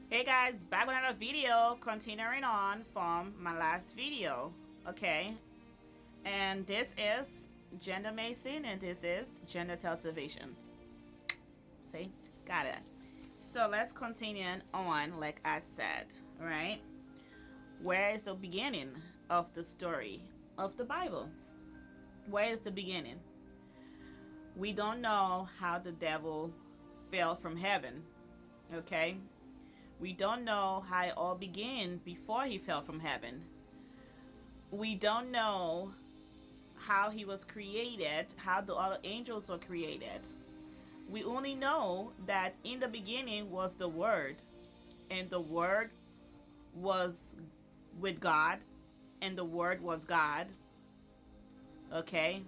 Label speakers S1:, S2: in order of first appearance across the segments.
S1: Hey guys, back with another video, continuing on from my last video. Okay, and this is Gender Mason, and this is Gender Television. See, got it. So let's continue on, like I said, right? Where is the beginning of the story of the Bible? Where is the beginning? We don't know how the devil fell from heaven. Okay, we don't know how it all began before he fell from heaven. We don't know how he was created, how the other angels were created. We only know that in the beginning was the Word, and the Word was with God, and the Word was God. Okay?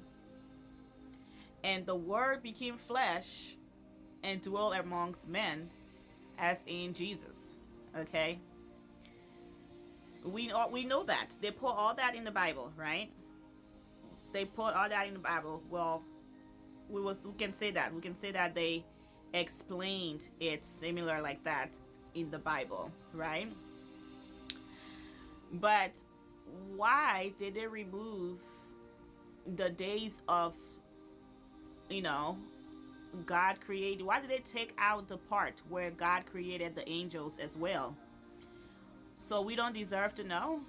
S1: And the Word became flesh and dwelt amongst men as in Jesus. Okay? We know that. They put all that in the Bible, right? They put all that in the Bible. Well, we can say that. We can say that they explained it similar like that in the Bible, right? But why did they remove the days of, you know, God created? Why did they take out the part where God created the angels as well? So we don't deserve to know?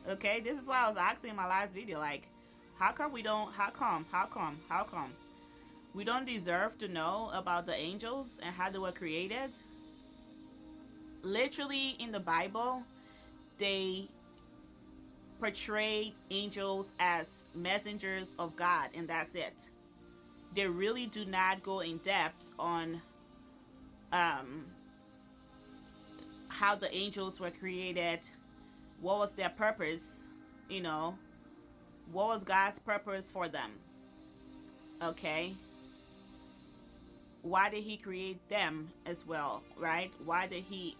S1: Okay, this is why I was asking in my last video, like, how come we don't, how come we don't deserve to know about the angels and how they were created? Literally in the Bible, they portrayed angels as messengers of God, and that's it. They really do not go in depth on um, how the angels were created, what was their purpose, you know, what was God's purpose for them. Okay, why did he create them as well, right? Why did he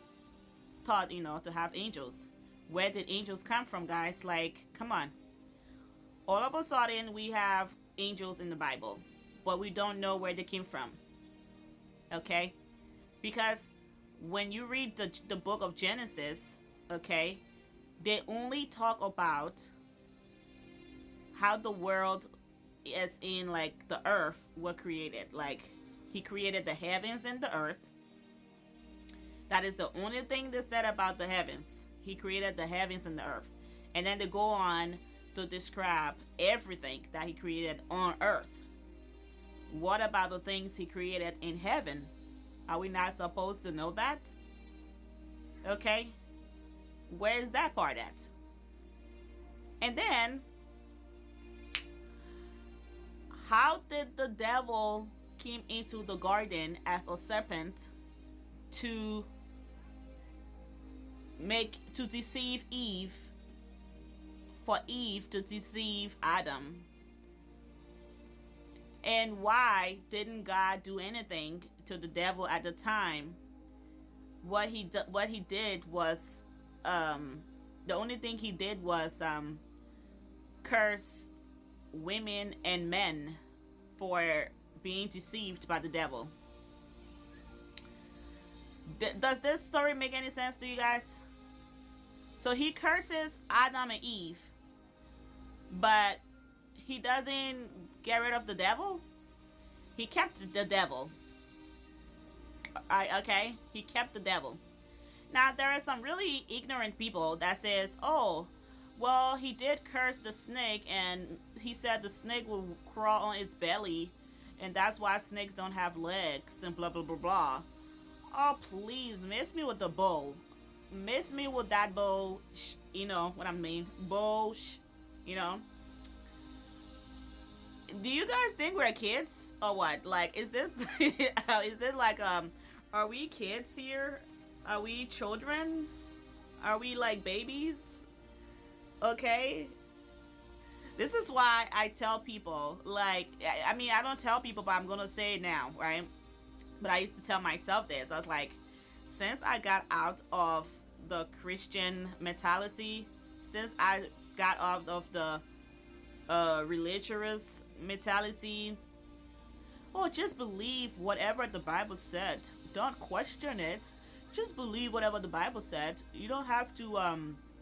S1: thought, to have angels? Where did angels come from, guys? Like, come on. All of a sudden, we have angels in the Bible, but we don't know where they came from. Okay? Because when you read the book of Genesis, okay, they only talk about how the world, as in like the earth, were created. Like, he created the heavens and the earth. That is the only thing they said about the heavens. He created the heavens and the earth. And then they go on to describe everything that he created on earth. What about the things he created in heaven? Are we not supposed to know that? Okay? Where is that part at? And then, how did the devil came into the garden as a serpent to deceive Eve, for Eve to deceive Adam? And why didn't God do anything to the devil at the time? What he did was, the only thing he did was curse women and men for being deceived by the devil. Does this story make any sense to you guys? So he curses Adam and Eve, but he doesn't get rid of the devil. He kept the devil. Okay, he kept the devil. Now there are some really ignorant people that says, "Oh, well, he did curse the snake, and he said the snake will crawl on its belly, and that's why snakes don't have legs, and blah blah blah blah." Oh, please, miss me with the bull. Miss me with that bull. You know what I mean? Bull. You know. Do you guys think we're kids or what? Like, is this is it like are we kids here? Are we children? Are we like babies? Okay. This is why I tell people, like, I mean, I don't tell people, but I'm gonna say it now, right? But I used to tell myself this. I was like, since I got out of the Christian mentality, since I got out of the religious mentality, oh, just believe whatever the Bible said. Don't question it. just believe whatever the Bible said. You don't have to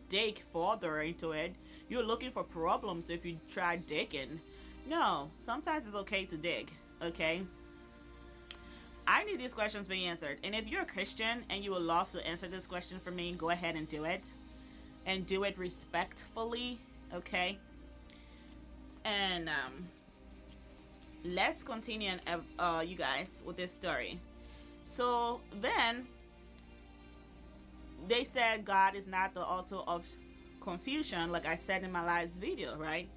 S1: dig further into it. You're looking for problems if you try digging. No, sometimes it's okay to dig. Okay. I need these questions being answered. And if you're a Christian and you would love to answer this question for me, go ahead and do it. And do it respectfully. Okay. And let's continue, you guys, with this story. So then they said God is not the author of confusion, like I said in my last video, right?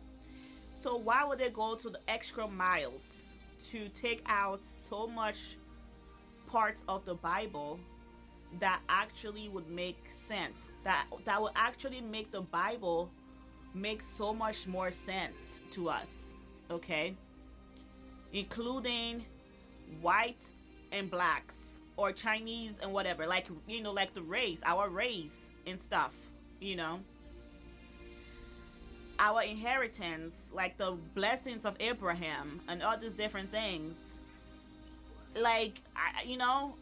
S1: So why would they go to the extra miles to take out so much parts of the Bible that actually would make sense, that would actually make the Bible make so much more sense to us, okay? Including whites and blacks, or Chinese and whatever, like, you know, like the race, our race and stuff, you know, our inheritance, like the blessings of Abraham and all these different things. Like, you know,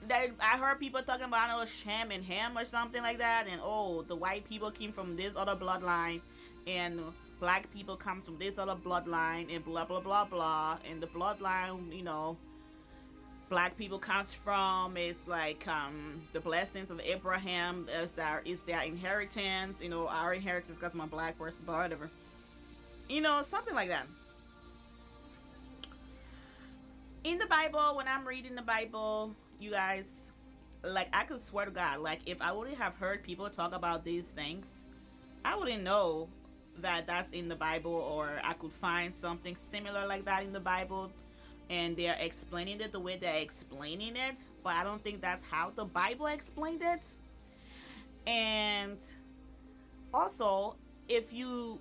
S1: that I heard people talking about, I know, Shem and Ham or something like that, and oh, the white people came from this other bloodline, and black people come from this other bloodline, and blah blah blah blah, and the bloodline, you know, black people comes from is like the blessings of Abraham is their inheritance, you know, our inheritance because I'm a black person, but whatever, you know, something like that. In the Bible, when I'm reading the Bible, you guys, like, I could swear to God, like, if I wouldn't have heard people talk about these things, I wouldn't know that that's in the Bible, or I could find something similar like that in the Bible, and they're explaining it the way they're explaining it, but I don't think that's how the Bible explained it. And also, if you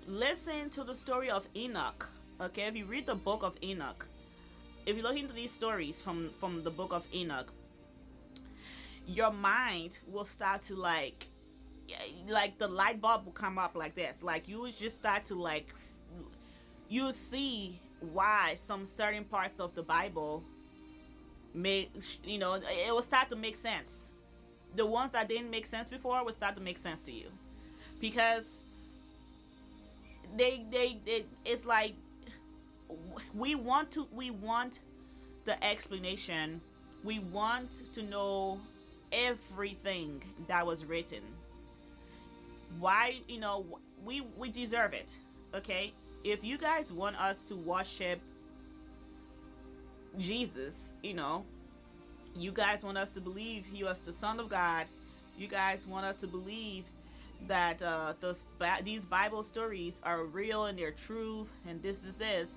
S1: listen to the story of Enoch, okay, if you read the book of Enoch, if you look into these stories from the book of Enoch, your mind will start to like the light bulb will come up like this. Like, you would just start to like, you see why some certain parts of the Bible make, you know, it will start to make sense. The ones that didn't make sense before will start to make sense to you, because they it's like, we want the explanation. We want to know everything that was written. Why, you know, we deserve it, okay? If you guys want us to worship Jesus, you know, you guys want us to believe he was the Son of God, you guys want us to believe that these Bible stories are real and they're true, and this is this,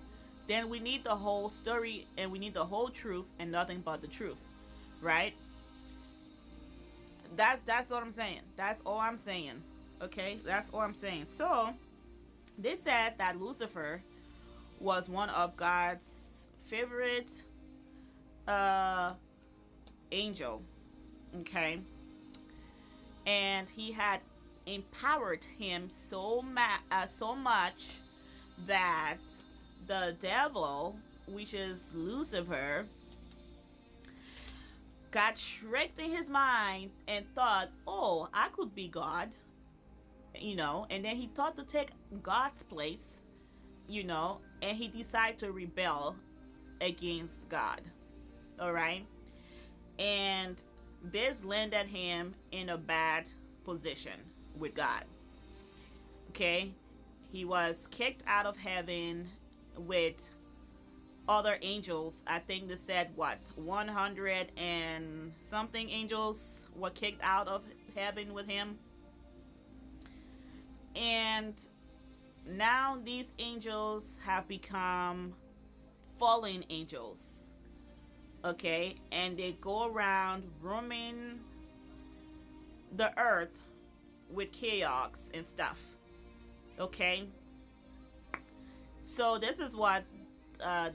S1: then we need the whole story and we need the whole truth and nothing but the truth, right? That's what I'm saying. That's all I'm saying. Okay, that's all I'm saying. So they said that Lucifer was one of God's favorite angel. Okay, and he had empowered him so much that the devil, which is Lucifer, got tricked in his mind and thought, oh, I could be God, you know, and then he thought to take God's place, you know, and he decided to rebel against God. All right, and this landed him in a bad position with God. Okay, he was kicked out of heaven with other angels. I think they said 100 and something angels were kicked out of heaven with him. And now these angels have become fallen angels. Okay, and they go around roaming the earth with chaos and stuff. Okay, so this is what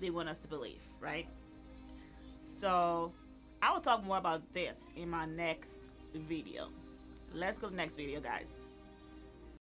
S1: they want us to believe, right? So I will talk more about this in my next video. Let's go to the next video, guys.